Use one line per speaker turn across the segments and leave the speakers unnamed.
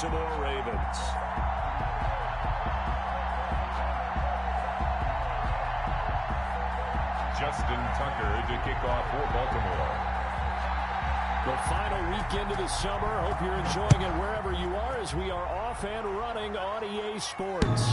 Baltimore Ravens.
Justin Tucker to kick off for Baltimore.
The final weekend of the summer. Hope you're enjoying it wherever you are as we are off and running on EA Sports.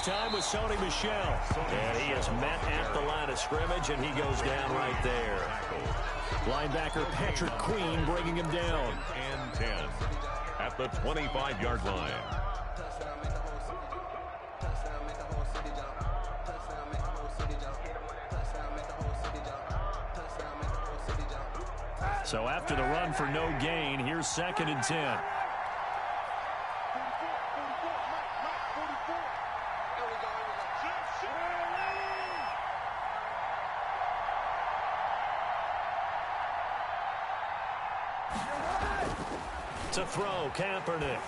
Time with Sony Michel. And he is met at the line of scrimmage, and he goes down right there. Linebacker Patrick Queen bringing him down.
And 10 at the 25-yard line.
So after the run for no gain, here's 2nd and 10. To throw, Kaepernick.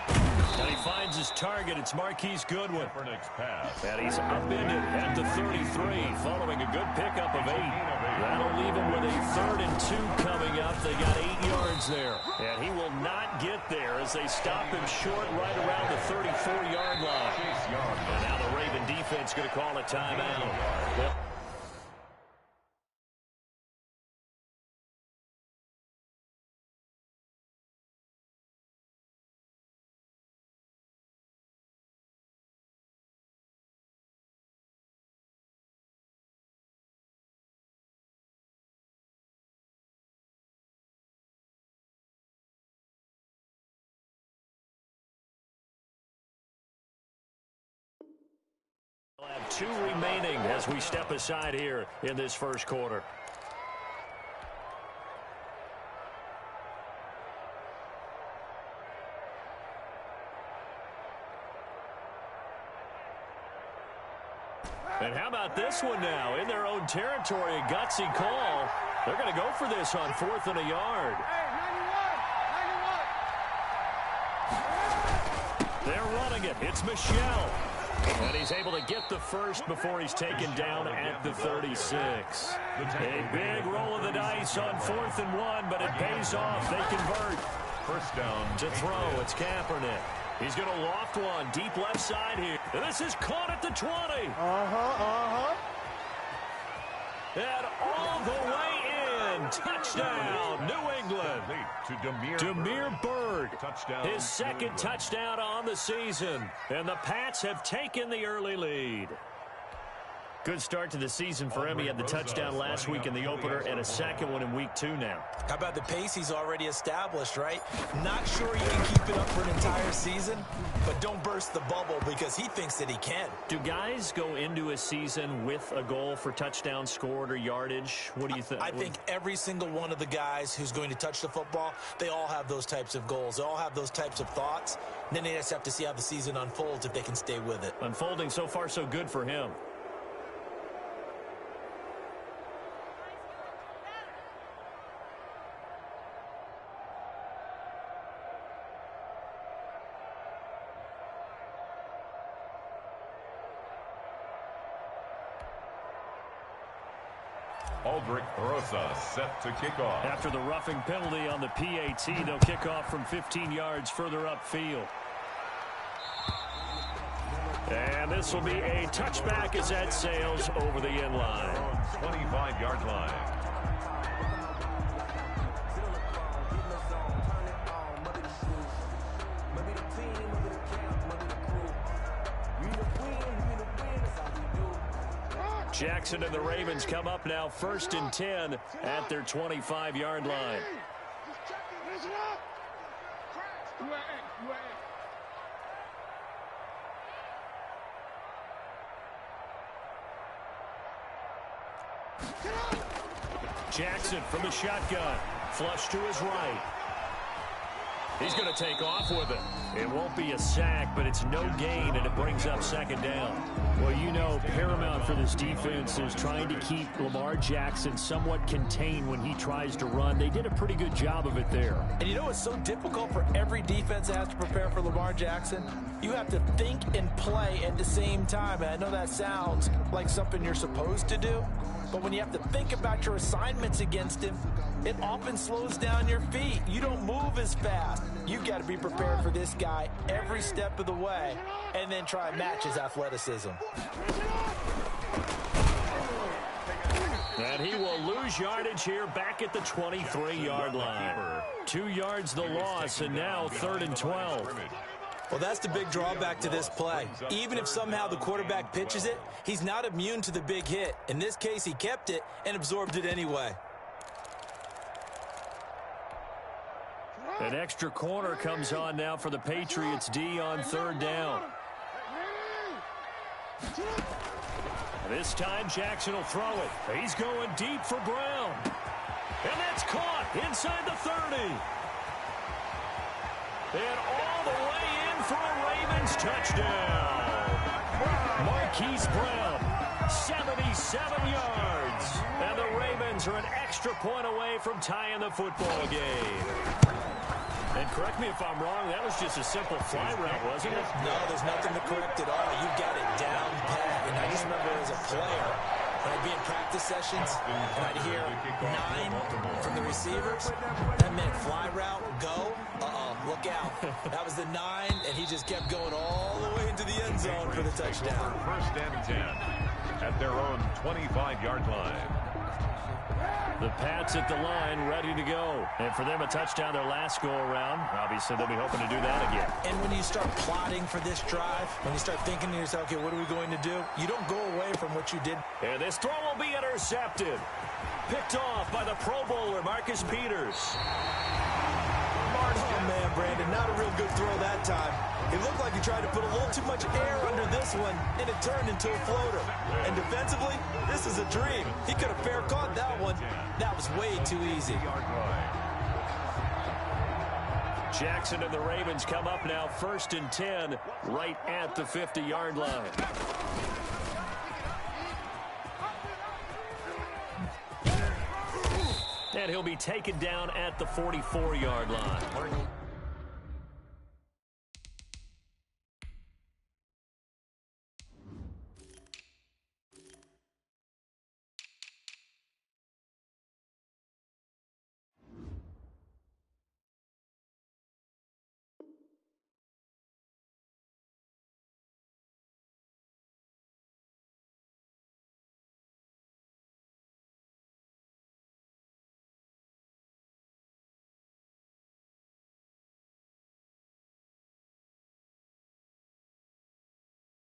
And he finds his target. It's Marquise Goodwin.
Kaepernick's pass.
And he's upended at the 33, following a good pickup of 8. That'll leave him with a 3rd and 2 coming up. They got 8 yards there. And he will not get there as they stop him short right around the 34-yard line. And now the Raven defense going to call a timeout. Well, we'll have 2 remaining as we step aside here in this first quarter. And how about this one now? In their own territory, a gutsy call. They're going to go for this on 4th and a yard. They're running it. It's Michel. And he's able to get the first before he's taken down at the 36. A big roll of the dice on 4th and 1, but it pays off. They convert.
First down.
To throw, it's Kaepernick. He's going to loft one deep left side here. And this is caught at the 20. And all the way in. Touchdown, New England.
To
Demir Bird.
Touchdown.
His 2nd touchdown on the season. And the Pats have taken the early lead. Good start to the season for him. He had the touchdown last week in the opener and a 2nd one in week 2 now.
How about the pace he's already established, right? Not sure he can keep it up for an entire season, but don't burst the bubble because he thinks that he can.
Do guys go into a season with a goal for touchdowns scored or yardage? What do you think?
I think every single one of the guys who's going to touch the football, they all have those types of goals. They all have those types of thoughts. And then they just have to see how the season unfolds if they can stay with it.
Unfolding so far so good for him.
Aldrich Rosa set to kick off.
After the roughing penalty on the PAT, they'll kick off from 15 yards further upfield. And this will be a touchback as that sails over the end line.
25-yard line.
Jackson and the Ravens come up now 1st and 10 at their 25-yard line. Jackson from the shotgun. Flush to his right. He's going to take off with it. It won't be a sack, but it's no gain, and it brings up second down. Well, you know, paramount for this defense is trying to keep Lamar Jackson somewhat contained when he tries to run. They did a pretty good job of it there.
And you know it's so difficult for every defense that has to prepare for Lamar Jackson? You have to think and play at the same time. And I know that sounds like something you're supposed to do, but when you have to think about your assignments against him, it often slows down your feet. You don't move as fast. You've got to be prepared for this guy every step of the way and then try and match his athleticism.
And he will lose yardage here back at the 23-yard line. 2 yards the loss, and now 3rd and 12.
Well, that's the big drawback to this play. Even if somehow the quarterback pitches it, he's not immune to the big hit. In this case, he kept it and absorbed it anyway.
An extra corner comes on now for the Patriots D on 3rd down. This time Jackson will throw it. He's going deep for Brown. And that's caught inside the 30. And all the way in for a Ravens touchdown. Marquise Brown, 77 yards. And the Ravens are an extra point away from tying the football game. And correct me if I'm wrong, that was just a simple fly route, wasn't it?
No, there's nothing to correct at all. You've got it down pat. And I just remember as a player, when I'd be in practice sessions, and I'd hear 9 from the receivers, that meant fly route, go, look out. That was the 9, and he just kept going all the way into the end zone for the touchdown.
1st and 10 at their own 25-yard line.
The Pats at the line, ready to go. And for them, a touchdown their last go-around. Obviously, they'll be hoping to do that again.
And when you start plotting for this drive, when you start thinking to yourself, okay, what are we going to do? You don't go away from what you did.
And this throw will be intercepted. Picked off by the Pro Bowler, Marcus Peters.
Oh, man, Brandon, not a real good throw that time. It looked like he tried to put a little too much air under this one, and it turned into a floater. And defensively, this is a dream. He could have fair caught that one. That was way too easy.
Jackson and the Ravens come up now 1st and 10 right at the 50-yard line. And he'll be taken down at the 44-yard line.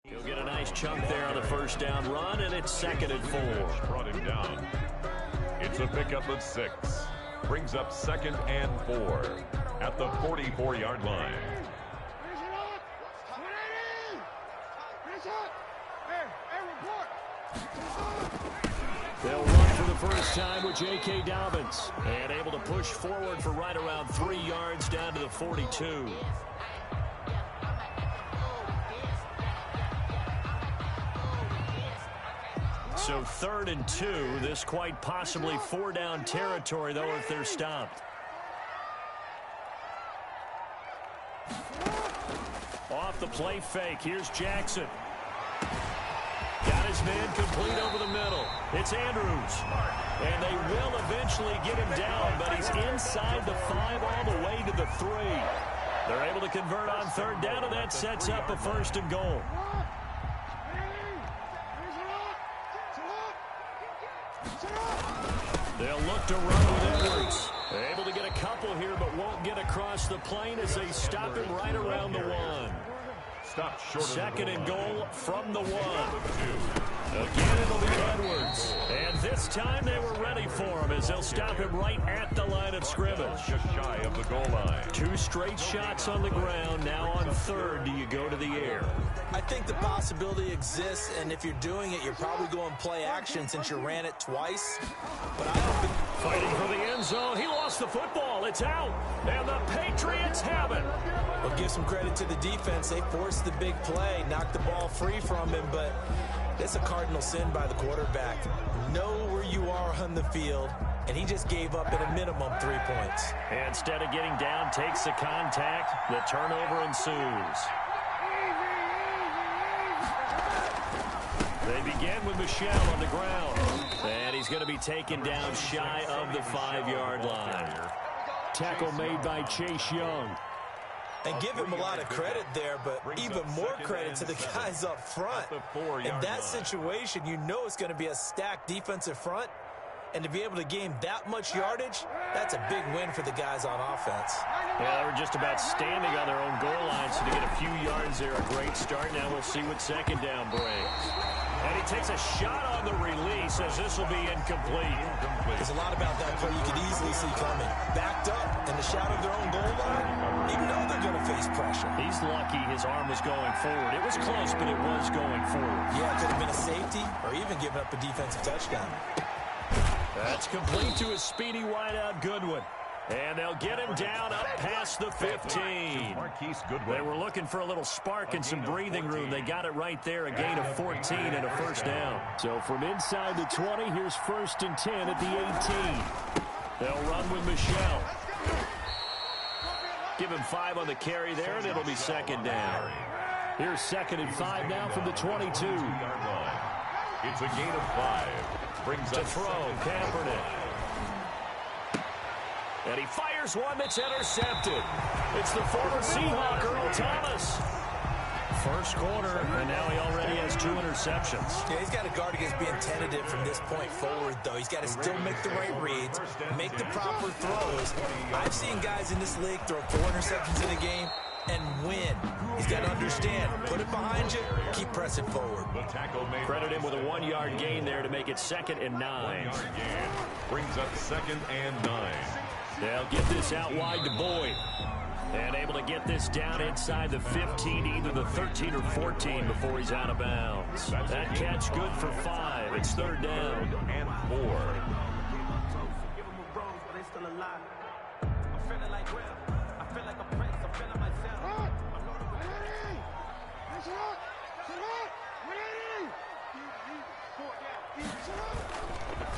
He'll get a nice chunk there on the 1st down run, and it's 2nd and 4.
Brought him down. It's a pickup of 6. Brings up 2nd and 4 at the 44-yard line.
They'll run for the first time with J.K. Dobbins. And able to push forward for right around 3 yards down to the 42. So 3rd and 2. This quite possibly 4-down territory, though, if they're stopped. Off the play fake. Here's Jackson. Got his man complete over the middle. It's Andrews. And they will eventually get him down, but he's inside the 5 all the way to the 3. They're able to convert on 3rd down, and that sets up a 1st and goal. They'll look to run with Edwards. They're able to get a couple here, but won't get across the plane as they stop him right around the 1.
Stop short.
2nd and goal from the 1. Again, it'll be Edwards. And this time they were ready for him as they'll stop him right at the line of scrimmage.
Just shy of the goal line.
2 straight shots on the ground. Now on 3rd, do you go to the air?
I think the possibility exists, and if you're doing it, you're probably going play action since you ran it twice. But I don't
Fighting for the end zone. He lost the football. It's out. And the Patriots have it.
Well, give some credit to the defense. They forced the big play, knocked the ball free from him, but it's a cardinal sin by the quarterback. Know where you are on the field, and he just gave up at a minimum 3 points.
And instead of getting down, takes the contact. The turnover ensues. They begin with Michel on the ground. And he's going to be taken down shy of the 5-yard line. Tackle made by Chase Young.
And give him a lot of credit there, but even more credit to the guys up front. In that situation, you know it's going to be a stacked defensive front. And to be able to gain that much yardage, that's a big win for the guys on offense.
Yeah, they were just about standing on their own goal line, so to get a few yards there, a great start. Now we'll see what second down brings. And he takes a shot on the release as this will be incomplete.
There's a lot about that play you could easily see coming. Backed up in the shadow of their own goal line, you know they're going to face pressure.
He's lucky his arm was going forward. It was close, but it was going forward.
Yeah, it could have been a safety or even given up a defensive touchdown.
That's complete to a speedy wideout Goodwin. And they'll get him down up past the 15. They were looking for a little spark and some breathing room. They got it right there, a gain of 14 and a first down. So from inside the 20, here's 1st and 10 at the 18. They'll run with Michel. Give him 5 on the carry there, and it'll be second down. Here's 2nd and 5 now from the 22.
It's a gain of 5. Brings
to throw, Kaepernick. And he fires one that's intercepted. It's the former Seahawk, Earl Thomas. First quarter, and now he already has 2 interceptions.
Yeah, he's got to guard against being tentative from this point forward, though. He's got to still make the right reads, make the proper throws. I've seen guys in this league throw 4 interceptions in a game and win. He's got to understand, put it behind you, keep pressing forward.
Credit him with a 1-yard gain there to make it 2nd and 9.
Brings up 2nd and 9.
They'll get this out wide to Boyd. And able to get this down inside the 15, either the 13 or 14 before he's out of bounds. That catch good for 5. It's 3rd down.
And 4.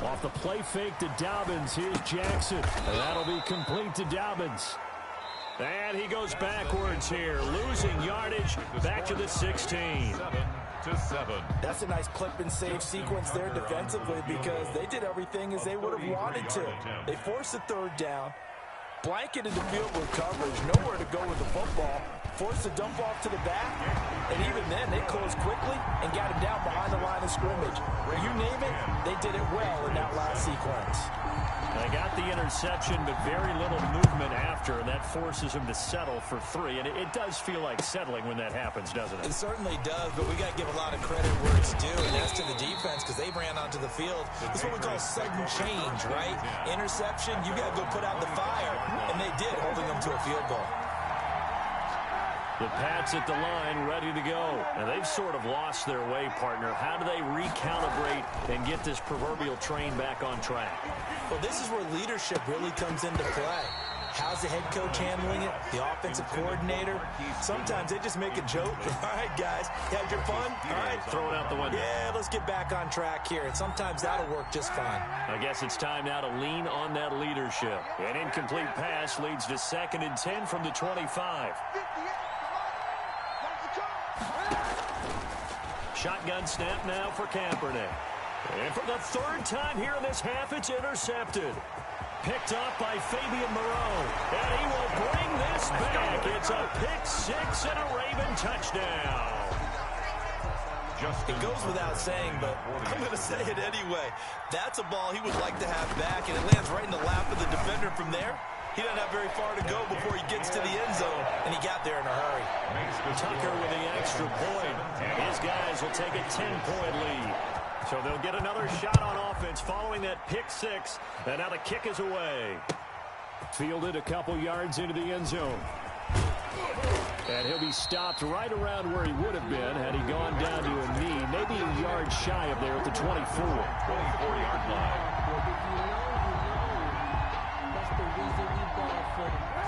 Off the play fake to Dobbins. Here's Jackson. And that'll be complete to Dobbins. And he goes backwards here, losing yardage back to the 16.
7-7.
That's a nice clip and save sequence there defensively because they did everything as they would have wanted to. They forced the 3rd down, blanketed the field with coverage, nowhere to go with the football, forced the dump off to the back, and even then they closed quickly and got him down behind the line of scrimmage. You name it, they did it well in that last sequence.
They got the interception, but very little movement after, and that forces him to settle for 3. And it does feel like settling when that happens, doesn't it?
It certainly does, but we got to give a lot of credit where it's due, and that's to the defense because they ran onto the field. It's what we call sudden change, right? Interception, you got to go put out the fire, and they did, holding them to a field goal.
The Pats at the line, ready to go. And they've sort of lost their way, partner. How do they recalibrate and get this proverbial train back on track?
Well, this is where leadership really comes into play. How's the head coach handling it? The offensive coordinator? Sometimes they just make a joke. All right, guys, you had your fun? All right.
Throw it out the window.
Yeah, let's get back on track here. And sometimes that'll work just fine.
I guess it's time now to lean on that leadership. An incomplete pass leads to 2nd and 10 from the 25. Shotgun snap now for Kaepernick. And for the 3rd time here in this half, it's intercepted. Picked up by Fabian Moreau. And he will bring this back. It's a pick 6 and a Raven touchdown.
It goes without saying, but I'm going to say it anyway. That's a ball he would like to have back, and it lands right in the lap of the defender from there. He doesn't have very far to go before he gets to the end zone, and he got there in a hurry.
Tucker with the extra point. His guys will take a 10-point lead. So they'll get another shot on offense following that pick 6, and now the kick is away. Fielded a couple yards into the end zone. And he'll be stopped right around where he would have been had he gone down to a knee, maybe a yard shy of there at the 24.
24-yard line.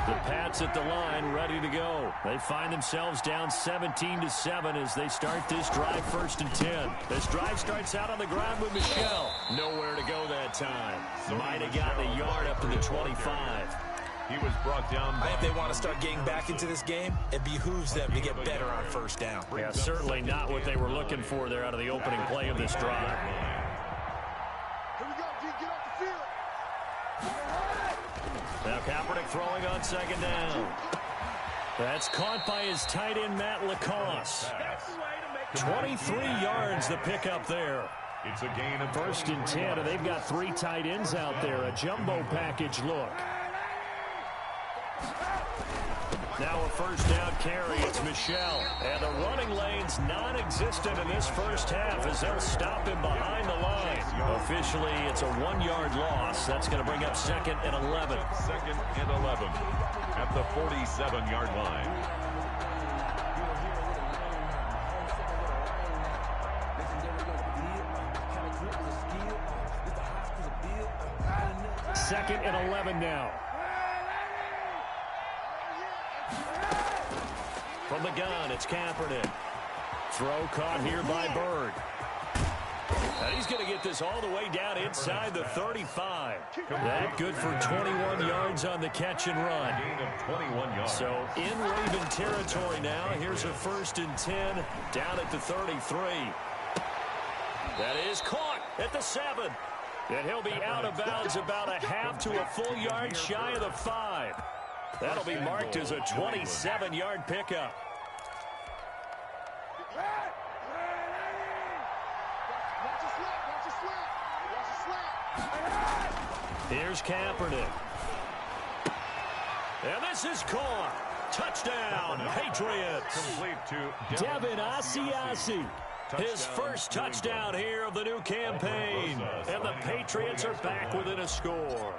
The Pats at the line, ready to go. They find themselves down 17-7 as they start this drive, 1st and 10. This drive starts out on the ground with Michel. Nowhere to go that time. Might have gotten a yard up to the 25.
He was brought down.
If they want to start getting back into this game, it behooves them to get better on 1st down.
Yeah, certainly not what they were looking for there out of the opening play of this drive.
Here we go, D, get off the field.
Now Kaepernick throwing on 2nd down. That's caught by his tight end, Matt Lacoste. 23 yards the pickup there.
It's a gain of
1st and 10, and they've got 3 tight ends out there. A jumbo package look. Now a 1st down carry. It's Michel. And the running lane's non-existent in this 1st half as they'll stop him behind the line. Officially, it's a 1-yard loss. That's going to bring up 2nd and 11.
2nd and 11 at the 47-yard line.
Second and 11 now. From the gun, it's Kaepernick. Throw caught here by Bird. And he's going to get this all the way down inside the 35. That good for 21 yards on the catch and run.
Gain of 21 yards.
So in Raven territory now. Here's a 1st and 10 down at the 33. That is caught at the 7. And he'll be out of bounds about a half to a full yard shy of the 5. That'll be marked as a 27-yard pickup. Here's Kaepernick. And this is caught. Touchdown, Patriots.
Complete to
Devin Asiasi. His 1st touchdown here of the new campaign. And the Patriots are back within a score.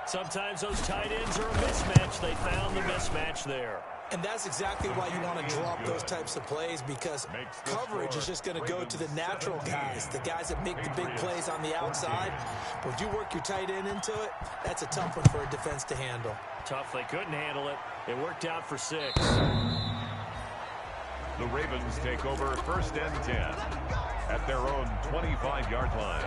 Sometimes those tight ends are a mismatch. They found the mismatch there.
And that's exactly why you want to drop those types of plays, because coverage is just going to go to the natural guys, the guys that make the big plays on the outside. But if you work your tight end into it, that's a tough one for a defense to handle.
Tough. They couldn't handle it. It worked out for 6.
The Ravens take over 1st and 10 at their own 25-yard line.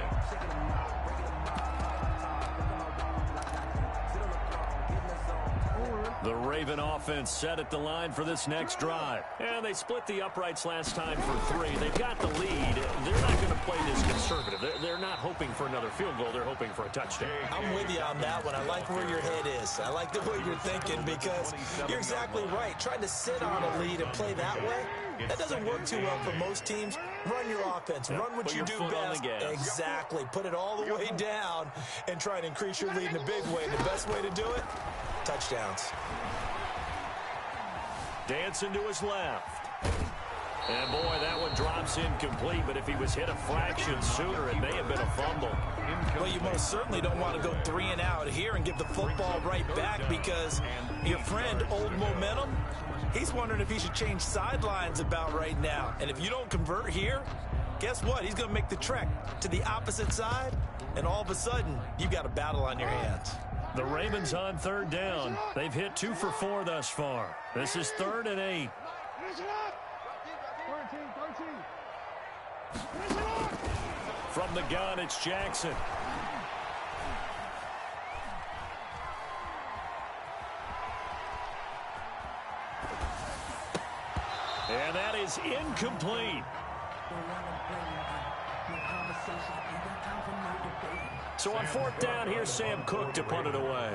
The Raven offense set at the line for this next drive. And they split the uprights last time for 3. They've got the lead. They're not going to play this conservative. They're not hoping for another field goal. They're hoping for a touchdown.
I'm with you on that one. I like where your head is. I like the way you're thinking, because you're exactly right. Trying to sit on a lead and play that way, that doesn't work too well for most teams. Run your offense. Run what you do best. Exactly. Put it all the way down and try and increase your lead in a big way. And the best way to do it, touchdowns.
Dancing to his left. And boy, that one drops incomplete, but if he was hit a fraction sooner, it may have been a fumble.
Well, you most certainly don't want to go 3 and out here and give the football right back, because your friend, Old Momentum, he's wondering if he should change sidelines about right now. And if you don't convert here, guess what? He's going to make the trek to the opposite side, and all of a sudden, you've got a battle on your hands.
The Ravens on 3rd down. They've hit 2 for 4 thus far. This is 3rd and 8. From the gun, it's Jackson. And that is incomplete. So on 4th down, here's Sam Cook to punt it away.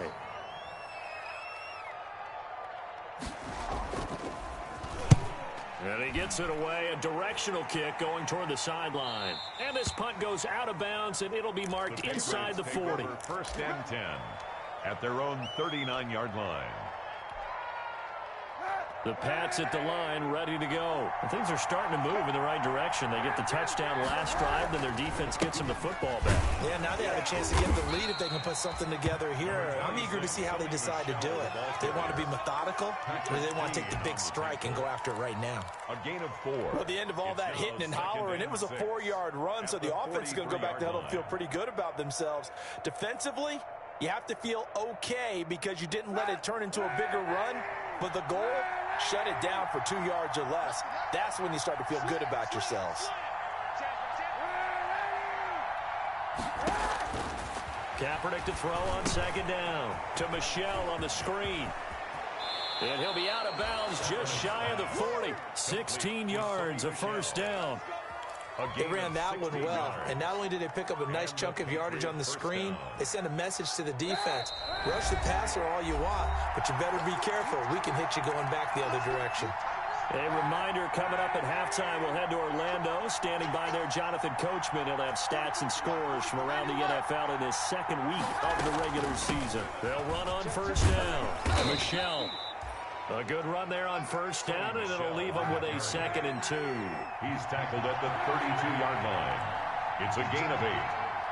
And he gets it away, a directional kick going toward the sideline. And this punt goes out of bounds, and it'll be marked inside the 40.
1st and 10 at their own 39-yard line.
The Pats at the line, ready to go. And things are starting to move in the right direction. They get the touchdown last drive, then their defense gets them the football back.
Yeah, now they have a chance to get the lead if they can put something together here. I'm eager to see how they decide to do it. They want to be methodical, or they want to take the big strike and go after it right now.
A gain of 4.
Well, at the end of all that hitting and hollering, it was a 4-yard run, so the offense is going to go back to the huddle and feel pretty good about themselves. Defensively, You have to feel okay because you didn't let it turn into a bigger run, but the goal, shut it down for 2 yards or less. That's when you start to feel good about yourselves.
Kaepernick to throw on second down to Michelle on the screen. And he'll be out of bounds just shy of the 40. 16 yards, a first down.
They ran that one well, and not only did they pick up a nice chunk of yardage on the screen, they sent a message to the defense. Rush the passer all you want, but you better be careful. We can hit you going back the other direction.
A reminder coming up at halftime, we'll head to Orlando. Standing by there, Jonathan Coachman. He'll have stats and scores from around the NFL in his second week of the regular season. They'll run on first down. Michelle. A good run there on first down, and it'll leave him with a 2nd and 2.
He's tackled at the 32-yard line. It's a gain of 8.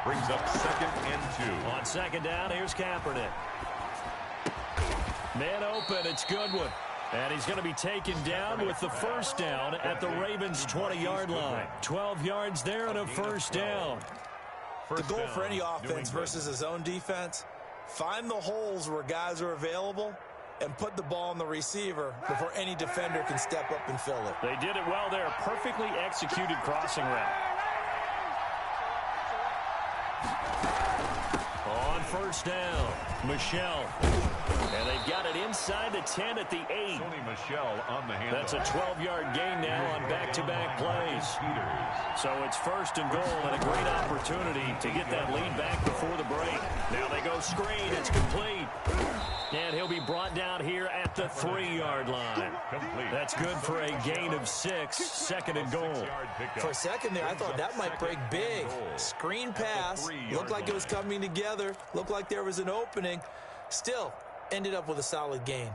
Brings up 2nd and 2.
On second down, here's Kaepernick. Man open, it's Goodwin. And he's going to be taken down with the first down at the Ravens' 20-yard line. 12 yards there and a first down.
The goal for any offense versus his own defense, find the holes where guys are available and put the ball on the receiver before any defender can step up and fill it.
They did it well there. Perfectly executed crossing route. On first down, Michelle. And they've got it inside the 10 at the 8.
Tony Michelle on the handoff.
That's a 12-yard gain now on back-to-back plays. So it's first and goal and a great opportunity to get that lead back before the break. Now they go screen. It's complete. And he'll be brought down here at the 3-yard line. That's good for a gain of 6. 2nd and goal.
For a second there, I thought that might break big. Screen pass. Looked like it was coming together. Looked like there was an opening. Still, ended up with a solid gain.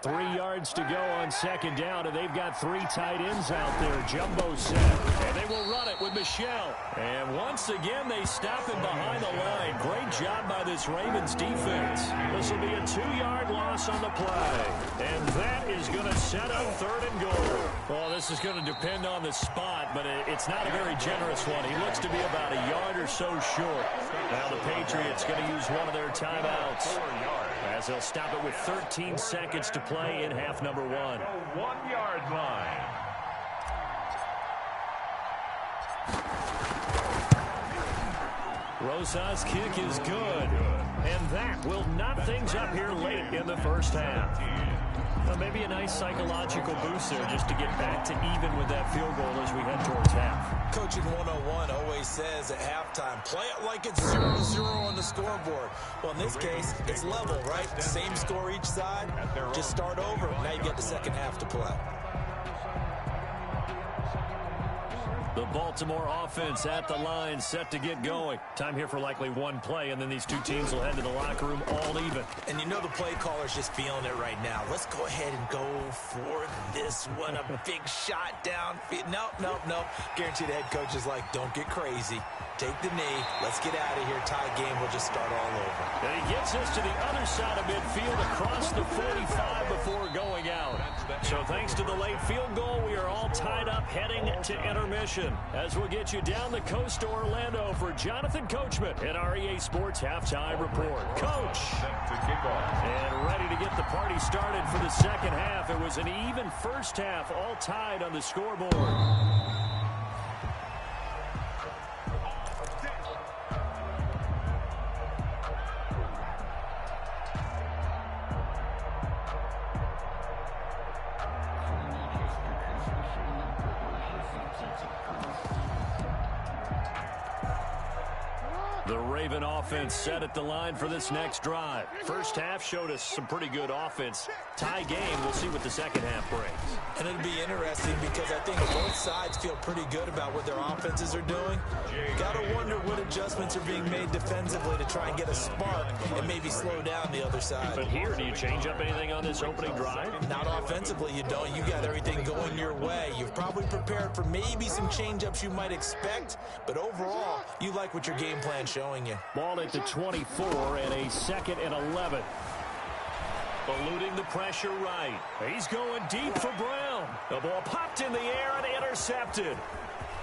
3 yards to go on second down, and they've got 3 tight ends out there. Jumbo set. And they will run it with Michelle. And once again, they stop him behind the line. Great job by this Ravens defense. This will be a 2-yard loss on the play. And that is going to set up 3rd and goal. Well, this is going to depend on the spot, but it's not a very generous one. He looks to be about a yard or so short. Now the Patriots going to use one of their timeouts, as they'll stop it with 13 seconds to play in half number 1.
1-yard line.
Rosa's kick is good. And that will knot things up here late in the first half. Maybe a nice psychological boost there just to get back to even with that field goal as we head towards half.
Coaching 101 always says at halftime, play it like it's 0-0 on the scoreboard. Well, in this case, it's level, right? Same score each side. Just start over. Now you get the second half to play.
The Baltimore offense at the line, set to get going. Time here for likely one play, and then these two teams will head to the locker room all even.
And you know the play caller's just feeling it right now. Let's go ahead and go for this one. A big shot downfield. Nope. Guarantee the head coach is like, don't get crazy. Take the knee. Let's get out of here. Tie game. We'll just start all over.
And he gets us to the other side of midfield across the 45 before going out. So thanks to the late field goal, we are all tied up heading to intermission. As we'll get you down the coast to Orlando for Jonathan Coachman at our EA Sports Halftime Report. Coach! And ready to get the party started for the second half. It was an even first half, all tied on the scoreboard. The Raven offense set at the line for this next drive. First half showed us some pretty good offense. Tie game, we'll see what the second half brings.
And it'll be interesting because I think both sides feel pretty good about what their offenses are doing. Got to wonder what adjustments are being made defensively to try and get a spark and maybe slow down the other side.
But here, do you change up anything on this opening drive?
Not offensively, you don't. You got everything going your way. You've probably prepared for maybe some change-ups you might expect, but overall, you like what your game plan showing you.
Ball at the 24 and a 2nd and 11. Eluding the pressure right. He's going deep for Brown. The ball popped in the air and intercepted.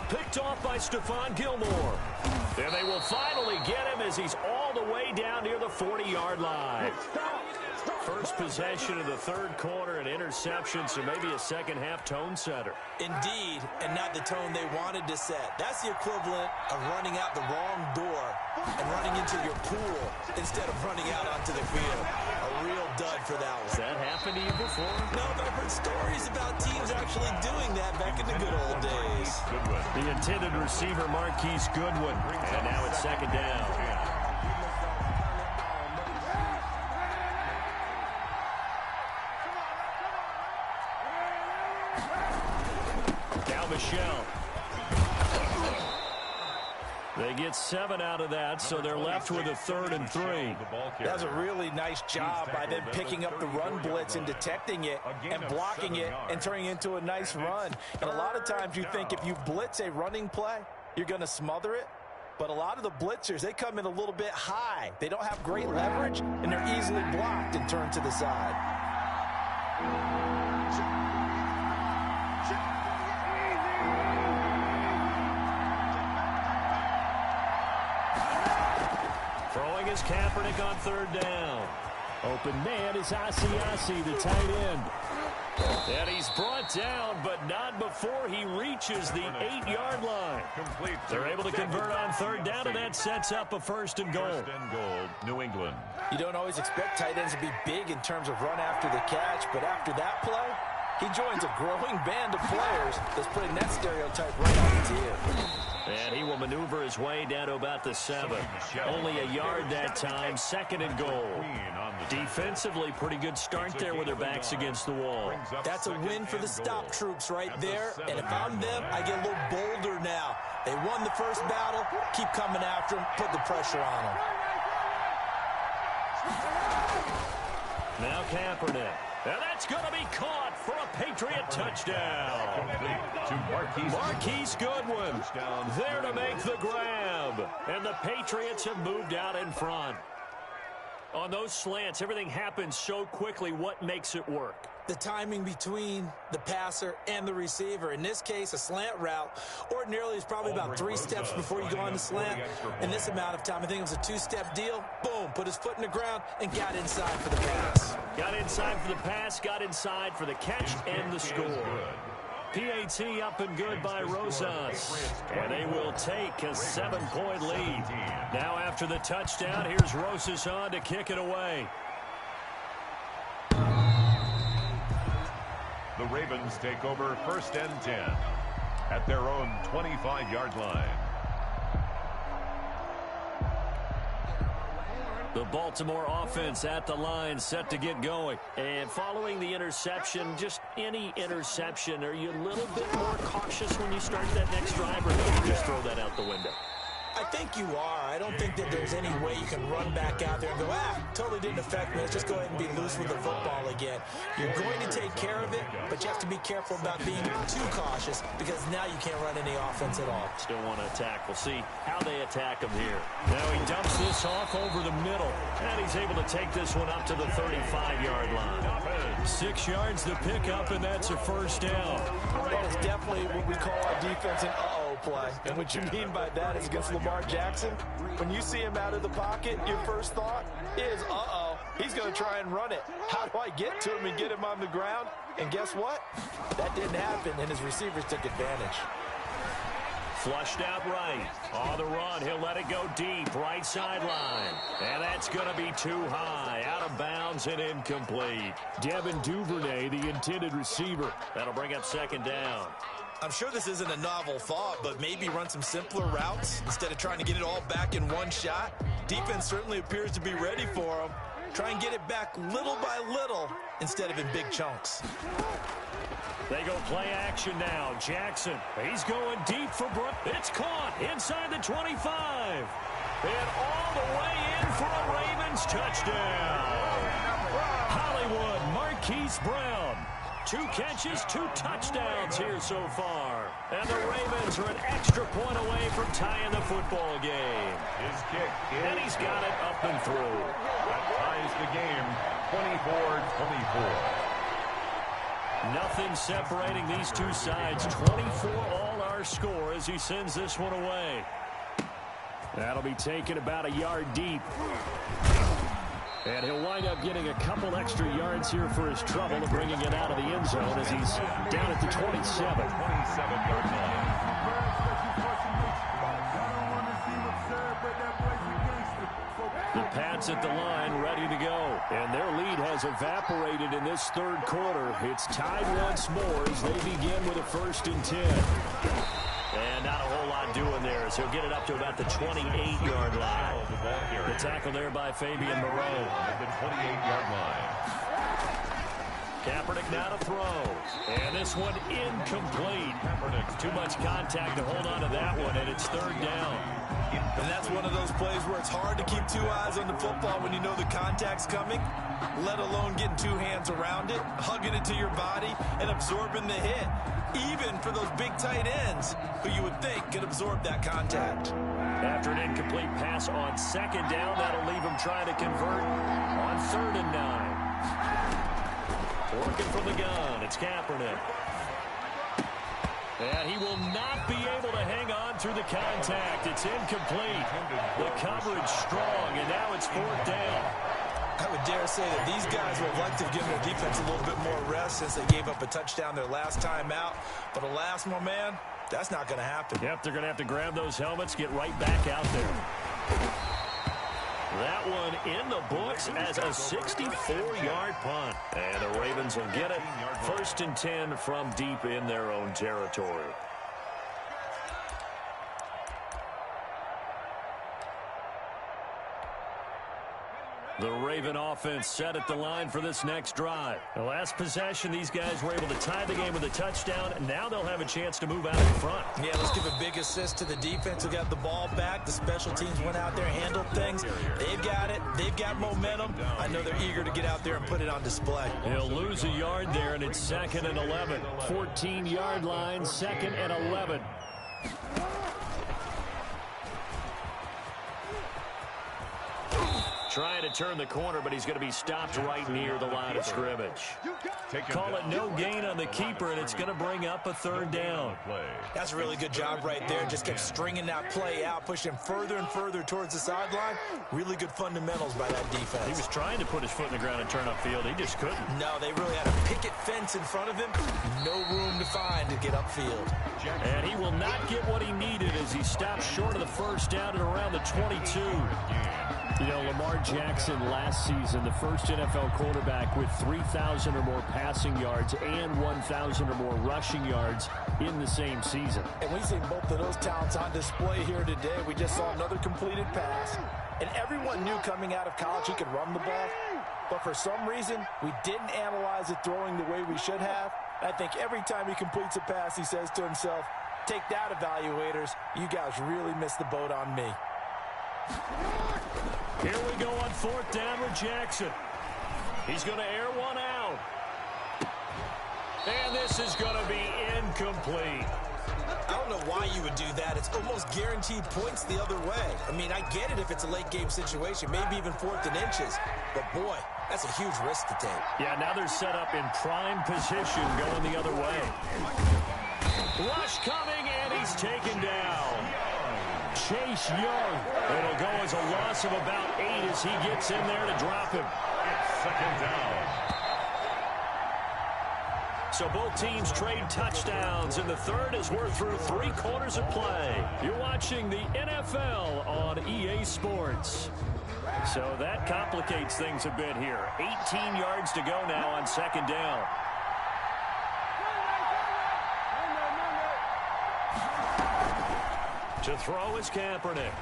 Picked off by Stephon Gilmore. And they will finally get him as he's all the way down near the 40-yard line. First possession of the third quarter, an interception, so maybe a second-half tone setter.
Indeed, and not the tone they wanted to set. That's the equivalent of running out the wrong door and running into your pool instead of running out onto the field. A real dud for that one.
Has that happened to you before?
No, but I've heard stories about teams actually doing that back in the good old days.
The intended receiver, Marquise Goodwin. And now it's second down. Michelle. They get 7 out of that, so they're left with a 3rd and 3.
That's a really nice job by them picking up the run blitz and detecting it and blocking it and turning it into a nice run. And a lot of times you think if you blitz a running play, you're going to smother it. But a lot of the blitzers, they come in a little bit high. They don't have great leverage, and they're easily blocked and turned to the side.
Throwing is Kaepernick on 3rd down. Open man is Asiasi, the tight end. And he's brought down, but not before he reaches the 8-yard line. They're able to convert on 3rd down, and that sets up a 1st and goal.
1st and goal, New England.
You don't always expect tight ends to be big in terms of run after the catch, but after that play, he joins a growing band of players that's putting that stereotype right on its ear.
And he will maneuver his way down to about the 7. Only a yard that time, 2nd and goal. Defensively, pretty good start there with their backs against the wall.
That's a win for the stop troops right there. And if I'm them, I get a little bolder now. They won the first battle. Keep coming after them. Put the pressure on them.
Now Kaepernick. And that's going to be caught for a Patriot touchdown.
To
Marquise Goodwin there to make the grab. And the Patriots have moved out in front. On those slants, everything happens so quickly. What makes it work?
The timing between the passer and the receiver. In this case, a slant route ordinarily is probably about 3 steps before you go on the slant. In this amount of time, I think it was a 2-step deal. Boom, put his foot in the ground and got inside for the pass.
Got inside for the pass, got inside for the catch and the score. PAT up and good by Rosas. And they will take a 7-point lead. Now after the touchdown, here's Rosas on to kick it away.
The Ravens take over 1st and 10 at their own 25-yard line.
The Baltimore offense at the line, set to get going. And following the interception, just any interception, are you a little bit more cautious when you start that next drive, or do you just throw that out the window?
I think you are. I don't think that there's any way you can run back out there and go, totally didn't affect me. Let's just go ahead and be loose with the football again. You're going to take care of it, but you have to be careful about being too cautious because now you can't run any offense at all.
Still want to attack. We'll see how they attack him here. Now he dumps this off over the middle, and he's able to take this one up to the 35-yard line. 6 yards to pick up, and that's a 1st down.
That is definitely what we call our defense an uh-oh play. And what you mean by that is against Lamar Jackson, when you see him out of the pocket, your first thought is, uh-oh, he's going to try and run it. How do I get to him and get him on the ground? And guess what? That didn't happen, and his receivers took advantage.
Flushed out right. On the run, he'll let it go deep, right sideline. And that's going to be too high, out of bounds and incomplete. Devin Duvernay, the intended receiver. That'll bring up 2nd down.
I'm sure this isn't a novel thought, but maybe run some simpler routes instead of trying to get it all back in one shot. Defense certainly appears to be ready for him. Try and get it back little by little instead of in big chunks.
They go play action now. Jackson, he's going deep for Brook. It's caught inside the 25. And all the way in for a Ravens touchdown. Hollywood, Marquise Brown. 2 catches, 2 touchdowns here so far. And the Ravens are an extra point away from tying the football game.
His kick is
and he's got it up and through.
That ties the game, 24-24.
Nothing separating these two sides. 24 all our score as he sends this one away. That'll be taken about a yard deep. And he'll wind up getting a couple extra yards here for his trouble and bringing it out of the end zone as he's down at the 27.
27-yard line.
The Pats at the line, ready to go. And their lead has evaporated in this third quarter. It's tied once more as they begin with a 1st and 10. And not a whole lot doing there as he'll get it up to about the 28-yard line. The tackle there by Fabian Moreau.
At the 28-yard line.
Kaepernick now to throw. And this one incomplete. Too much contact to hold on to that one, and it's 3rd down.
And that's one of those plays where it's hard to keep 2 eyes on the football when you know the contact's coming, let alone getting 2 hands around it, hugging it to your body, and absorbing the hit. Even for those big tight ends who you would think could absorb that contact.
After an incomplete pass on 2nd down, that'll leave him trying to convert on 3rd and 9. Working from the gun, it's Kaepernick. And he will not be able to hang on through the contact. It's incomplete. The coverage strong, and now it's 4th down.
I would dare say that these guys would have liked to have given their defense a little bit more rest since they gave up a touchdown their last time out. But alas, my man, that's not going to happen.
Yep, they're going to have to grab those helmets, get right back out there. That one in the books as a 64-yard punt. And the Ravens will get it. 1st and 10 from deep in their own territory. The Raven offense set at the line for this next drive. The last possession, these guys were able to tie the game with a touchdown, and now they'll have a chance to move out in front.
Yeah, let's give a big assist to the defense who got the ball back. The special teams went out there, handled things. They've got it. They've got momentum. I know they're eager to get out there and put it on display.
He'll lose a yard there, and it's 2nd and 11. 14-yard line, 2nd and 11. Trying to turn the corner, but he's going to be stopped right near the line of scrimmage. Call it no gain on the keeper, and it's going to bring up a 3rd down.
That's a really good job right there. Just kept stringing that play out, pushing further and further towards the sideline. Really good fundamentals by that defense.
He was trying to put his foot in the ground and turn upfield. He just couldn't.
No, they really had a picket fence in front of him. No room to find to get upfield.
And he will not get what he needed as he stopped short of the 1st down at around the 22. You know, Lamar Jackson last season, the first NFL quarterback with 3,000 or more passing yards and 1,000 or more rushing yards in the same season.
And we've seen both of those talents on display here today. We just saw another completed pass. And everyone knew coming out of college he could run the ball. But for some reason, we didn't analyze it throwing the way we should have. I think every time he completes a pass, he says to himself, take that, evaluators. You guys really missed the boat on me.
Here we go on 4th down with Jackson. He's going to air one out. And this is going to be incomplete.
I don't know why you would do that. It's almost guaranteed points the other way. I mean, I get it if it's a late game situation, maybe even 4th and inches. But, boy, that's a huge risk to take.
Yeah, now they're set up in prime position going the other way. Rush coming, and he's taken down. Chase Young. It'll go as a loss of about 8 as he gets in there to drop him.
2nd down.
So both teams trade touchdowns, and the third as we're through 3 quarters of play. You're watching the NFL on EA Sports. So that complicates things a bit here. 18 yards to go now on 2nd down. To throw is Kaepernick.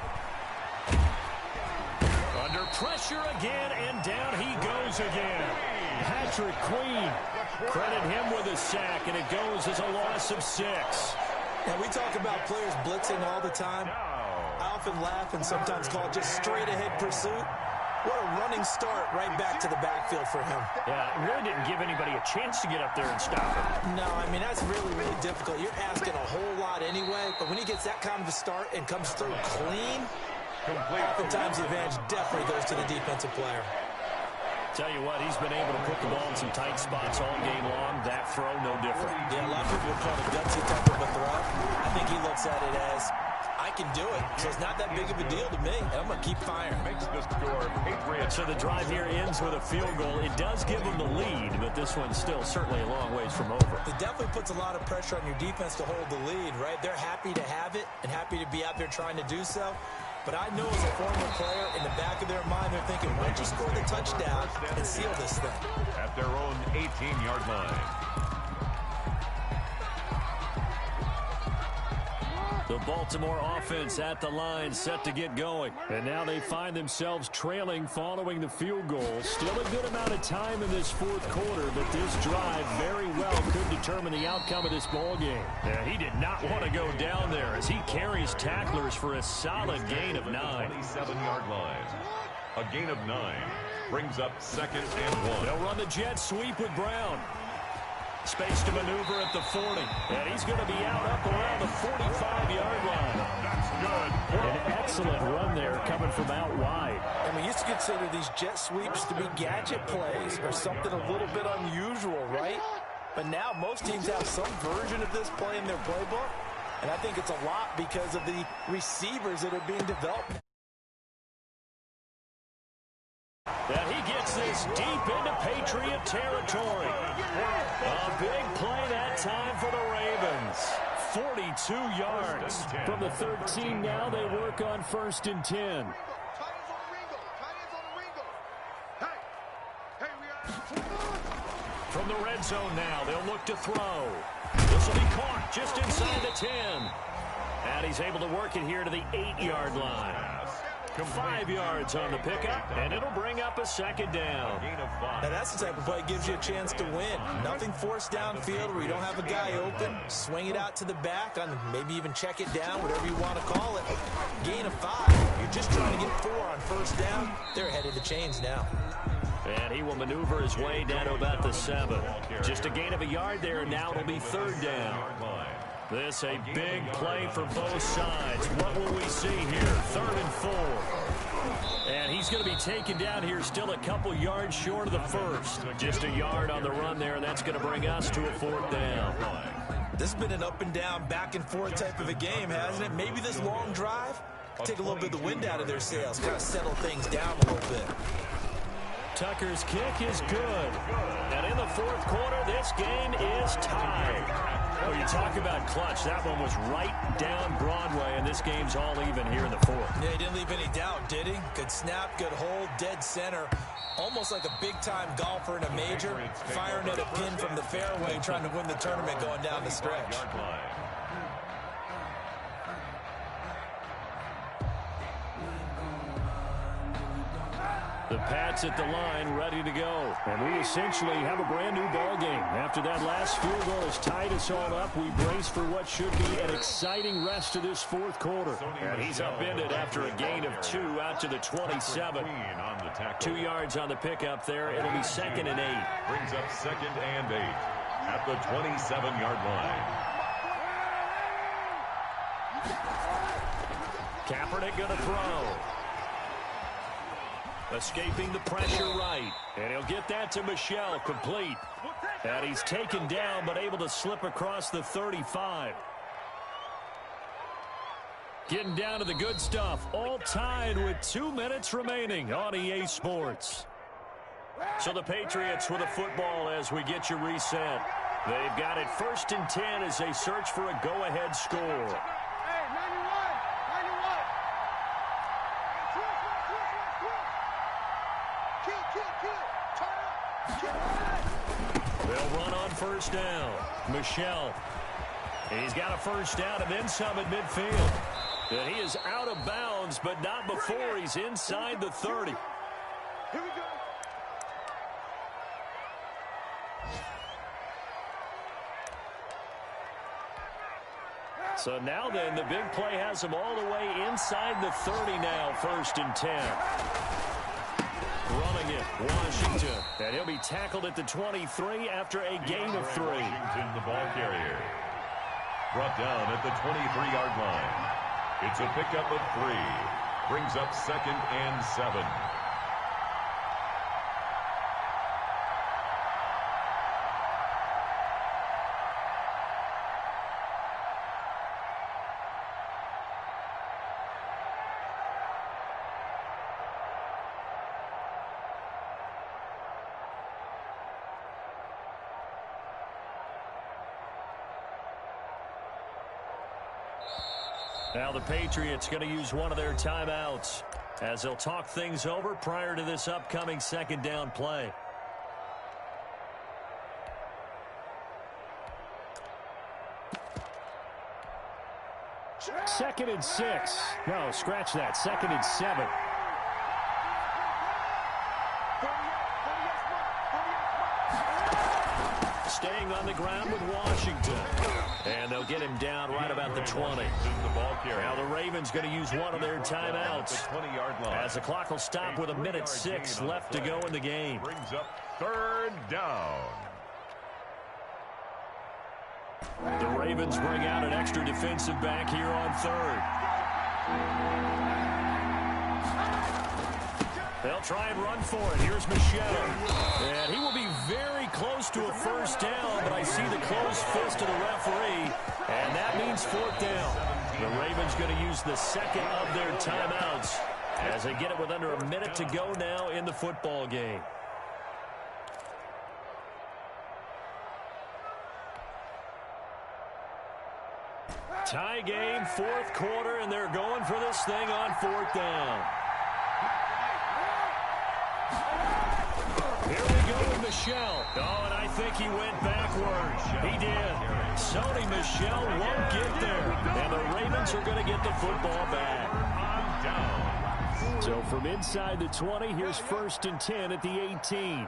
Under pressure again, and down he goes again. Patrick Queen. Credit him with a sack, and it goes as a loss of 6.
Now, we talk about players blitzing all the time. I often laugh and sometimes call it just straight-ahead pursuit. What a running start right back to the backfield for him.
Yeah, it really didn't give anybody a chance to get up there and stop him.
No, I mean, that's really, really difficult. You're asking a whole lot anyway, but when he gets that kind of a start and comes through clean, oftentimes the advantage definitely goes to the defensive player.
Tell you what, he's been able to put the ball in some tight spots all game long. That throw, no different.
Yeah, a lot of people would call it a gutsy type of a throw. I think he looks at it as, I can do it, so it's not that big of a deal to me. I'm going to keep firing.
Makes the score Patriots.
So the drive here ends with a field goal. It does give them the lead, but this one's still certainly a long ways from over.
It definitely puts a lot of pressure on your defense to hold the lead, right? They're happy to have it and happy to be out there trying to do so. But I know as a former player, in the back of their mind, they're thinking, why don't you score the touchdown and seal this thing?
At their own 18-yard line.
The Baltimore offense at the line, set to get going. And now they find themselves trailing following the field goal. Still a good amount of time in this fourth quarter, but this drive very well could determine the outcome of this ball game. Yeah, he did not want to go down there as he carries tacklers for a solid gain of 9.
27-yard line. A gain of 9 brings up 2nd and 1.
They'll run the jet sweep with Brown. Space to maneuver at the 40. And he's going to be out up around the 45-yard line.
That's good.
An excellent run there coming from out wide.
And we used to consider these jet sweeps to be gadget plays or something a little bit unusual, right? But now most teams have some version of this play in their playbook. And I think it's a lot because of the receivers that are being developed.
And he gets this deep into Patriot territory. A big play that time for the Ravens. 42 yards. From the 13 now, they work on 1st and 10. From the red zone now, they'll look to throw. This will be caught just inside the 10. And he's able to work it here to the 8-yard line. 5 yards on the pickup, and it'll bring up a 2nd down.
Now that's the type of play that gives you a chance to win. Nothing forced downfield where you don't have a guy open. Swing it out to the back, on maybe even check it down, whatever you want to call it. Gain of 5. You're just trying to get 4 on 1st down. They're ahead of the chains now.
And he will maneuver his way down to about the 7. Just a gain of a yard there, and now it'll be 3rd down. This a big play for both sides. What will we see here? 3rd and 4. And he's going to be taken down here still a couple yards short of the 1st. Just a yard on the run there, and that's going to bring us to a 4th down.
This has been an up and down, back and forth type of a game, hasn't it? Maybe this long drive could take a little bit of the wind out of their sails, kind of settle things down a little bit.
Tucker's kick is good. And in the 4th quarter, this game is tied. Oh, you talk about clutch. That one was right down Broadway, and this game's all even here in the 4th.
Yeah, he didn't leave any doubt, did he? Good snap, good hold, dead center. Almost like a big-time golfer in a major, firing at a pin from the fairway, trying to win the tournament going down the stretch.
The Pats at the line, ready to go. And we essentially have a brand-new ball game. After that last field goal has tied us all up, we brace for what should be an exciting rest of this 4th quarter. And he's upended after a gain of 2 out to the 27. 2 yards on the pickup there. It'll be 2nd and 8.
Brings up 2nd and 8 at the 27-yard line.
Kaepernick going to throw. Escaping the pressure right. And he'll get that to Michel, complete. And he's taken down, but able to slip across the 35. Getting down to the good stuff. All tied with 2 minutes remaining on EA Sports. So the Patriots with a football as we get you reset. They've got it 1st and 10 as they search for a go-ahead score. They'll run on 1st down. Michel. He's got a 1st down and then some at midfield. And he is out of bounds, but not before he's inside the 30.
Here we go.
So now then, the big play has him all the way inside the 30 now, 1st and 10. Running it, Washington. And he'll be tackled at the 23 after a gain of 3.
Washington, the ball carrier. Brought down at the 23-yard line. It's a pickup of 3. Brings up 2nd and 7.
Now the Patriots going to use one of their timeouts as they'll talk things over prior to this upcoming second down play. Second and 6. No, scratch that. Second and 7. Staying on the ground with Washington. And they'll get him down right about the 20. Now the Ravens going to use one of their timeouts as the clock will stop with 1:06 left to go in the game.
Brings up third down.
The Ravens bring out an extra defensive back here on third. They'll try and run for it. Here's Michelle. And he will be very close to a first down, but I see the closed fist of the referee, and that means fourth down. The Ravens going to use the second of their timeouts as they get it with under a minute to go now in the football game. Tie game, fourth quarter, and they're going for this thing on fourth down. Here we go with Michelle. Oh, and I think he went backwards. He did. Sony Michel won't get there. And the Ravens are going to get the football back. So from inside the 20, here's first and 10 at the 18.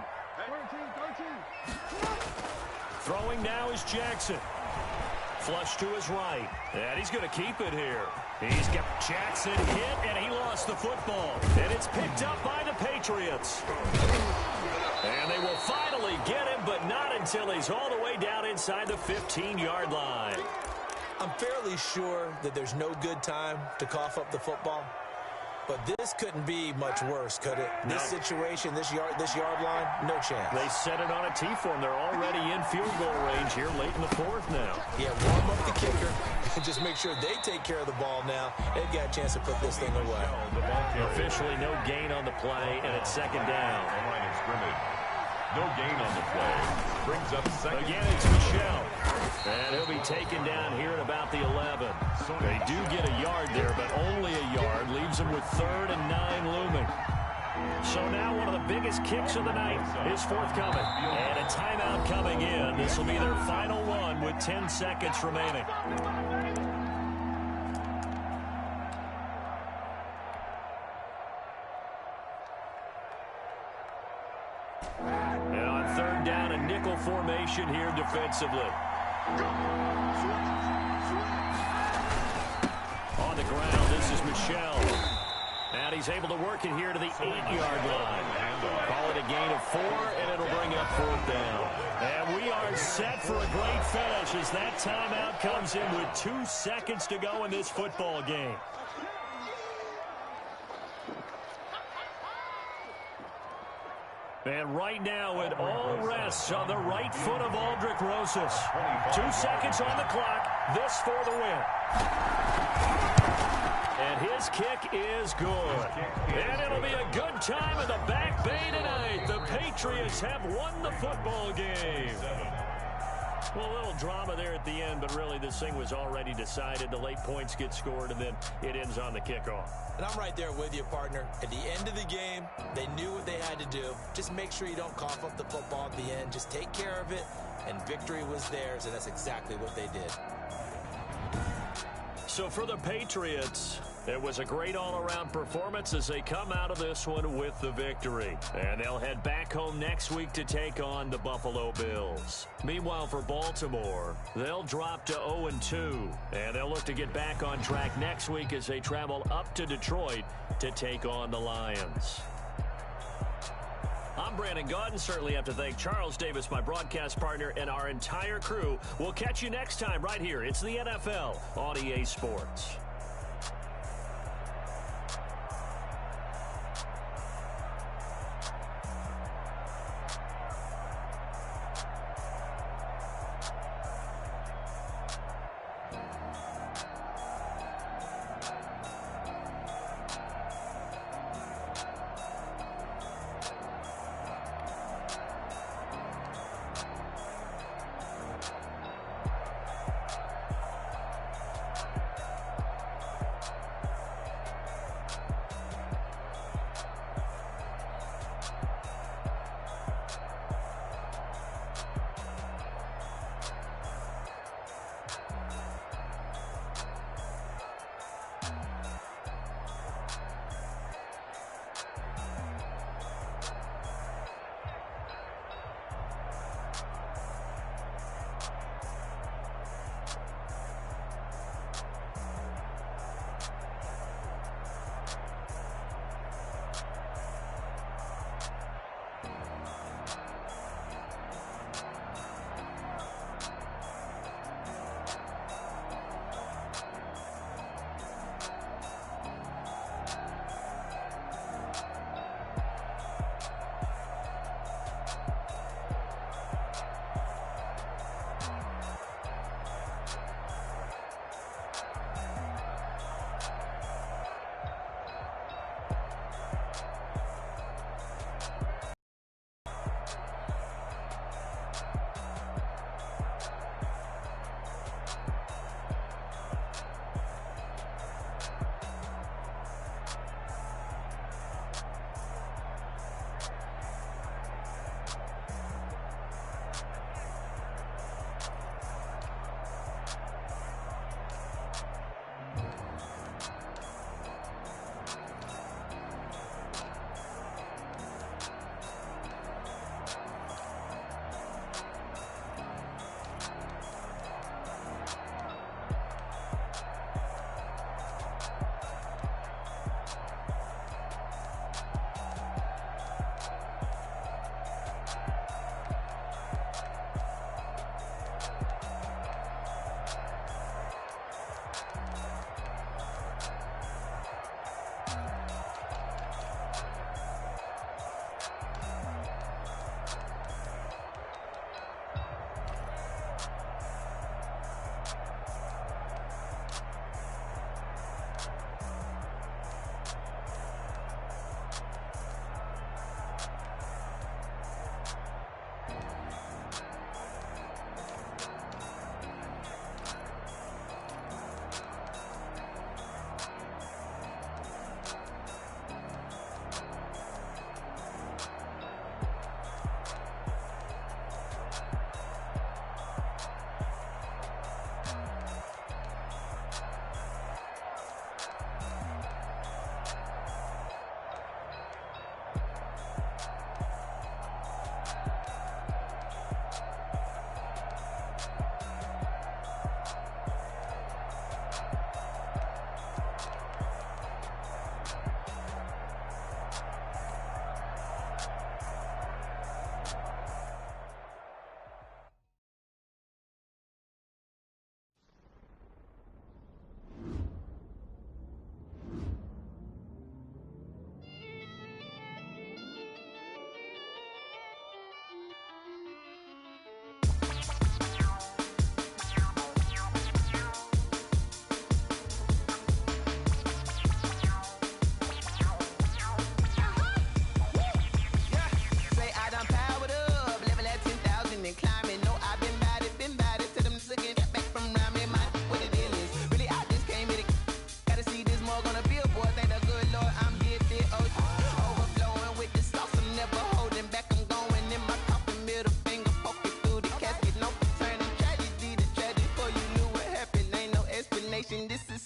Throwing now is Jackson. Flush to his right. And he's going to keep it here. He's got Jackson hit, and he lost the football. And it's picked up by the Patriots. And they will finally get him, but not until he's all the way down inside the 15-yard line.
I'm fairly sure that there's no good time to cough up the football. But this couldn't be much worse, could it? No. This situation, this yard line, no chance.
They set it on a T-form. They're already in field goal range here late in the fourth now.
Yeah, warm up the kicker. Just make sure they take care of the ball now. They've got a chance to put this thing away.
Officially no gain on the play, and it's second down.
Line of scrimmage. No gain on the play. Brings up second.
Again, it's Michel. And he'll be taken down here at about the 11. They do get a yard there, but only a yard. Leaves them with 3rd and 9 looming. So now one of the biggest kicks of the night is forthcoming. And a timeout coming in. This will be their final one with 10 seconds remaining. And on 3rd down, a nickel formation here defensively. On the ground, this is Michel. And he's able to work it here to the 8-yard line. Call it a gain of 4, and it'll bring up 4th down. And we are set for a great finish as that timeout comes in with 2 seconds to go in this football game. And right now, it all rests on the right foot of Aldrick Rosas. 2 seconds on the clock. This for the win. And his kick is good. And it'll be a good time in the Back Bay tonight. The Patriots have won the football game. Well, a little drama there at the end, but really this thing was already decided. The late points get scored, and then it ends on the kickoff.
And I'm right there with you, partner. At the end of the game, they knew what they had to do. Just make sure you don't cough up the football at the end. Just take care of it, and victory was theirs, and that's exactly what they did.
So for the Patriots, it was a great all-around performance as they come out of this one with the victory. And they'll head back home next week to take on the Buffalo Bills. Meanwhile, for Baltimore, they'll drop to 0-2. And they'll look to get back on track next week as they travel up to Detroit to take on the Lions. I'm Brandon Gaudin. Certainly have to thank Charles Davis, my broadcast partner, and our entire crew. We'll catch you next time right here. It's the NFL on EA Sports.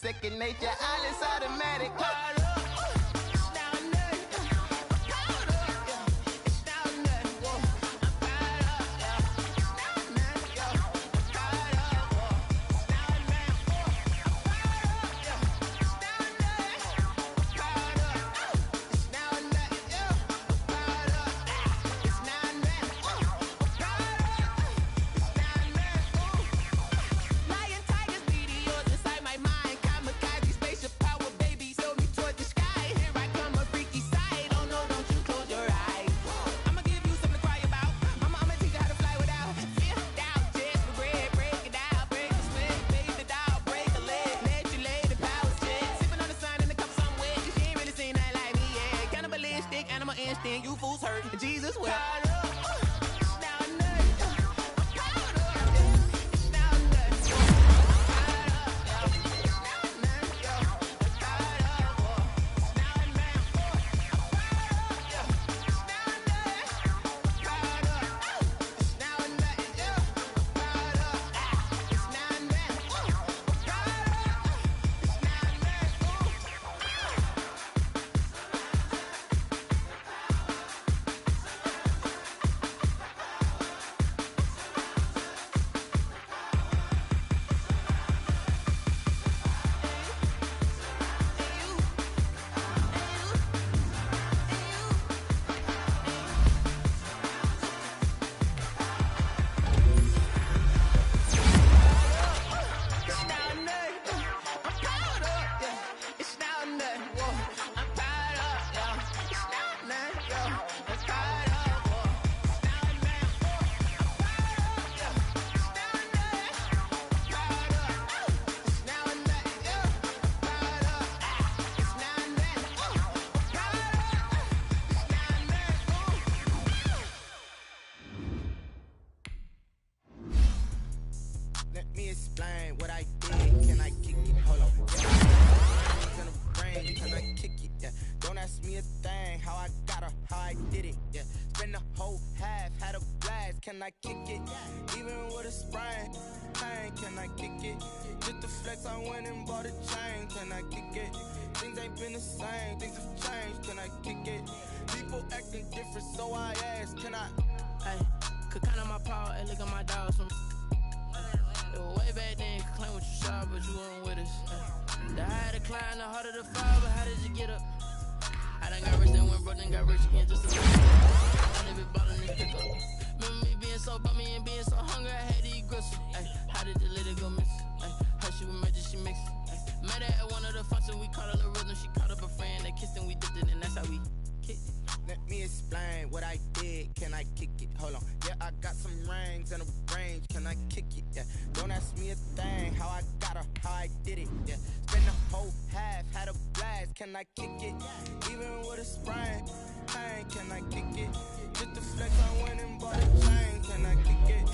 second nature. All is automatic. Caught up. You fools hurt. Jesus will. Explain what I did. Can I kick it? Hold on. Yeah. In the brain, can I kick it? Yeah. Don't ask me a thing. How I got her, how I did it. Yeah. Spend the whole half, had a blast. Can I kick it? Even with a sprain, pain. Can I kick it? Just the flex, I went and bought a chain. Can I kick it? Things ain't been the same. Things have changed. Can I kick it? People acting different, so I ask. Can I?
Hey, could count on my power and look at my dogs from. Way back then, you could claim what you saw, but you weren't with us. The higher the climb, the harder the fall, but how did you get up? I done got rich, then went broke, then got rich again, just a little bit. I done been ballin' this pick up. Remember me being so bummy and being so hungry, I had to eat gristle. Ay, how did the lady go miss? Ay, how she was magic, she mixed. Met her at one of the functions, we caught her the rhythm, she caught up a friend, they kissed and we dipped it, and that's how we kicked it.
Let me explain what I did. Can I kick it? Hold on. Yeah, I got some rings and a range. Can I kick it? Yeah. Don't ask me a thing. How I got her, how I did it. Yeah. Spend the whole half, had a blast. Can I kick it? Even with a sprain, pain. Can I kick it? Just the flex, I went and bought a chain. Can I kick it?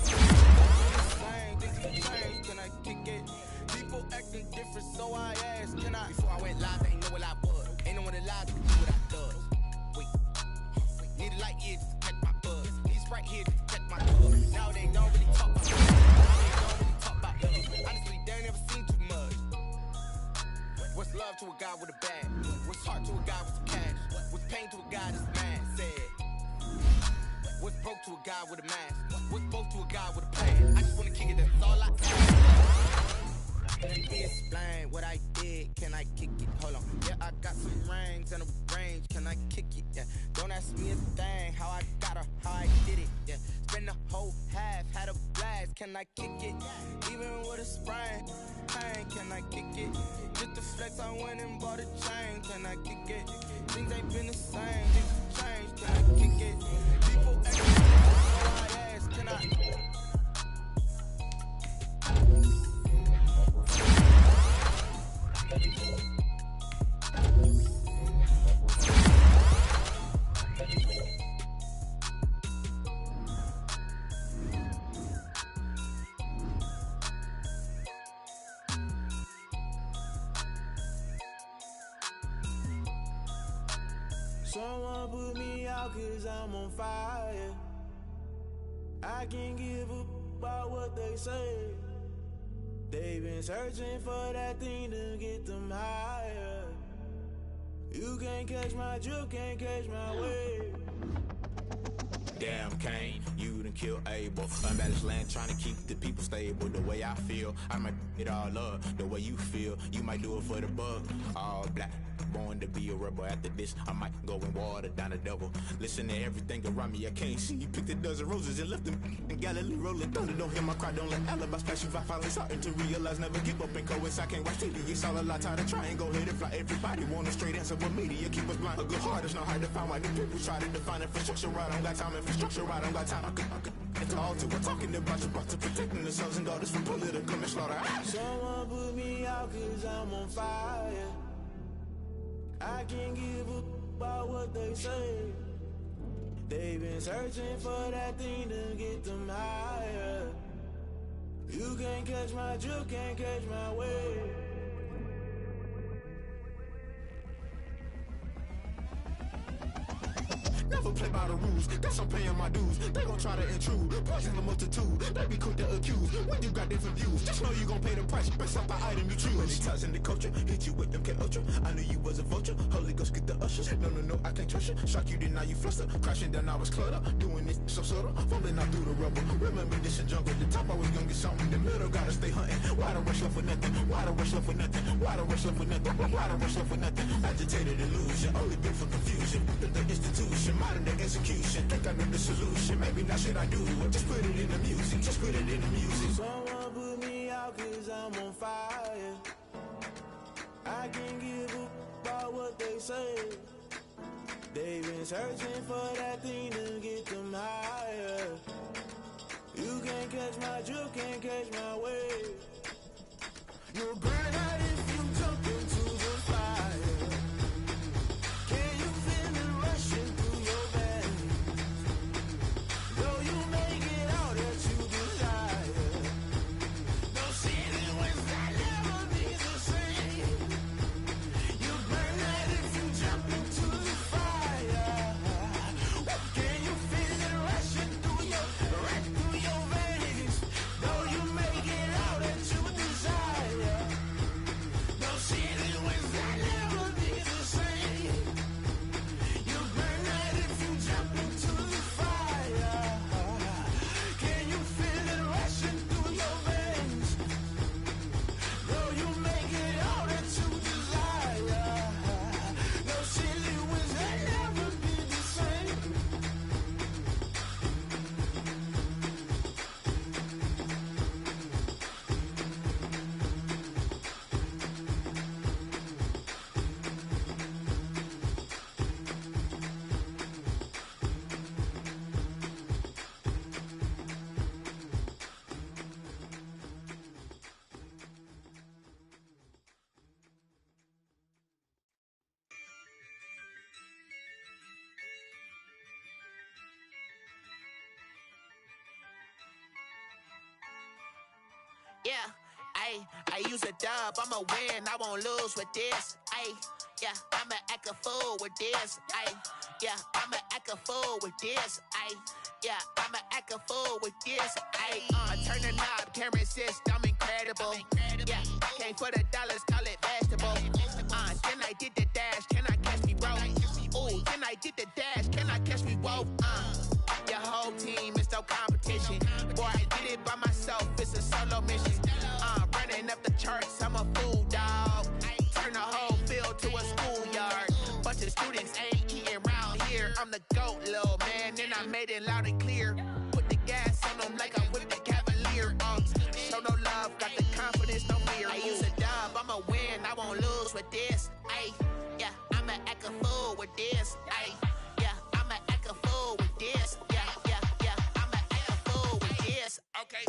Things have changed. Can I kick it? People acting different, so I asked. Can I? Before I went live, they ain't know what I was. Ain't no one alive to do what I does. Need a light here just to catch my buzz. Need Sprite here just to catch my buzz. Now they don't really talk about love. Honestly, they ain't never seen too much. What's love to a guy with a bag? What's heart to a guy with some cash? What's pain to a guy that's mad? Said. What's broke to a guy with a mask? What's both to a guy with a plan? I just wanna kick it, that's all I ask. Let me explain what I did. Can I kick it? Hold on. Yeah, I got some rings and a range. Can I kick it? Yeah. Don't ask me a thing. How I got her, how I did it. Yeah. Spend the whole half, had a blast. Can I kick it? Even with a sprain, pain. Can I kick it? Just the flex, I went and bought a chain. Can I kick it? Things ain't been the same. Things have changed. Can I kick it? People acting different, so I ask. Can I?
Someone put me out 'cause I'm on fire. I can't give up about what they say. They've been searching for that thing to get them higher. You can't catch my drift, can't catch my wave.
Damn, Kane, you done killed Abel. Unbalanced land, trying to keep the people stable. The way I feel, I might it all up. The way you feel, you might do it for the bug. All black, born to be a rebel. After this, I might go and water down the devil. Listen to everything around me, I can't see. You picked a dozen roses and left them in Galilee rolling thunder. Don't hear my cry, don't let alibis pass you. I finally starting to realize, never give up and coast. I can't watch TV, it's all a lot. Time to try and go ahead and fly. Everybody want a straight answer, but media keep us blind. A good heart is not hard to find. Why the people try to define infrastructure right? I don't got time, infrastructure right, I don't got time. I could it's all to we're talking about you, about to protecting the sons and daughters from political and slaughter.
Someone put me out cause I'm on fire. I can't give up about what they say. They've been searching for that thing to get them higher. You can't catch my drift, can't catch my wave.
Never play by the rules, guess I'm paying my dues. They gon' try to intrude, poison the multitude. They be quick to accuse, when you got different views. Just know you gon' pay the price, based off the item you choose. Many times in the culture, hit you with MK Ultra. I knew you was a vulture, Holy Ghost get the ushers. No, I can't trust you. Shock you, then now you fluster. Crashing down, I was cluttered. Doing this so subtle, fumbling out through the rubble. Remember this in jungle, the top I was gonna get something. The middle gotta stay hunting. Why the rush left for nothing? Why the rush left for nothing? Why the rush left for nothing? Why the rush left for nothing? Agitated illusion, only built for confusion. The institution, modern day execution. Think I know the solution. Maybe not should I do it? Just put it in the music. Just put it in the music.
Someone put me out cause I'm on fire. I can't give up about what they say. They've been searching for that thing to get them higher. You can't catch my drift, can't catch my wave. You'll burn out if you jump into the fire. Can you feel it rushing through your veins? Though you make it out that you desire. No ceiling wins that never be the same. You burn out if you jump into the fire. Can you feel it rushing through your veins? Though you make it out that you desire. No ceiling wins that never be the same. You burn out if you jump into the fire. Can you feel it rushing through your veins? Though you make it out that you desire. No ceiling wins that never be the same.
Yeah, I use a dub, I'ma win, I won't lose with this. Yeah, I'ma act a fool with this. Yeah, I'ma act a fool with this. Yeah, I'ma act a fool with this. Turn the knob, can't resist, I'm incredible. Yeah, came for the dollars, call it vegetable. Then I did the dash, can I catch me, bro? Ooh, then I did the dash, can I catch me, whoa? Your whole team is no competition. Boy, I did it by myself, it's a solo mission. Running up the charts, I'm a fool, dog. Turn the whole field to a schoolyard. Bunch of students ain't eating round here. I'm the GOAT, little man, and I made it loud and clear. Put the gas on them like I'm with the Cavalier. Show no love, got the confidence, no fear. I use a dub, I'ma win, I won't lose with this. Yeah, I'ma act a fool with this. Yeah, I'ma act a fool with this. Yeah, I'ma act a fool with this. Okay.